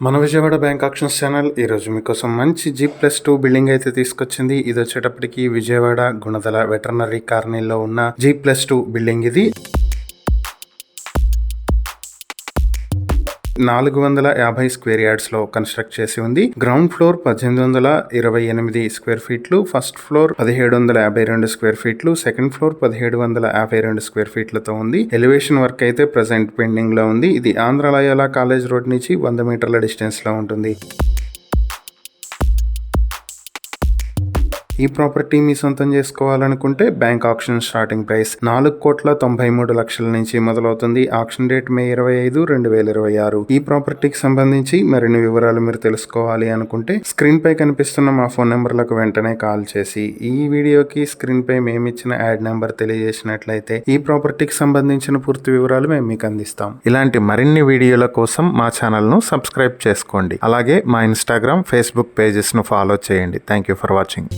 మన Vijayawada bank actions channel ఈరోజు మీకోసం మంచి G+2 బిల్డింగ్ అయితే తీసుకొచ్చింది. ఇది వచ్చేటప్పటికి విజయవాడ గుణదల వెటర్నరీ కాలనీలో ఉన్న G+2 బిల్డింగ్ ఇది. 450 స్క్వేర్ యార్డ్స్ లో కన్స్ట్రక్ట్ చేసి ఉంది. గ్రౌండ్ ఫ్లోర్ 1828 స్క్వేర్ ఫీట్లు, ఫస్ట్ ఫ్లోర్ 1752 స్క్వేర్ ఫీట్లు, సెకండ్ ఫ్లోర్ 1752 స్క్వేర్ ఫీట్లతో ఉంది. ఎలివేషన్ వర్క్ అయితే ప్రెసెంట్ పెండింగ్ లో ఉంది. ఇది ఆంధ్ర లయోలా కాలేజ్ రోడ్ నుంచి 100 మీటర్ల డిస్టెన్స్ లో ఉంటుంది. ఈ ప్రాపర్టీ మీ సొంతం చేసుకోవాలనుకుంటే బ్యాంక్ ఆక్షన్ స్టార్టింగ్ ప్రైస్ 4,93,00,000 నుంచి మొదలవుతుంది. Auction date May 25, 2026. ఈ ప్రాపర్టీకి సంబంధించి మరిన్ని వివరాలు మీరు తెలుసుకోవాలి అనుకుంటే స్క్రీన్ పై కనిపిస్తున్న మా ఫోన్ నెంబర్లకు వెంటనే కాల్ చేసి ఈ వీడియోకి స్క్రీన్ పై మేమిచ్చిన యాడ్ నెంబర్ తెలియజేసినట్లయితే ఈ ప్రాపర్టీకి సంబంధించిన పూర్తి వివరాలు మేము మీకు అందిస్తాం. ఇలాంటి మరిన్ని వీడియోల కోసం మా ఛానల్ ను సబ్స్క్రైబ్ చేసుకోండి. అలాగే మా ఇన్స్టాగ్రామ్, ఫేస్బుక్ పేజెస్ ను ఫాలో చేయండి. Thank you for watching.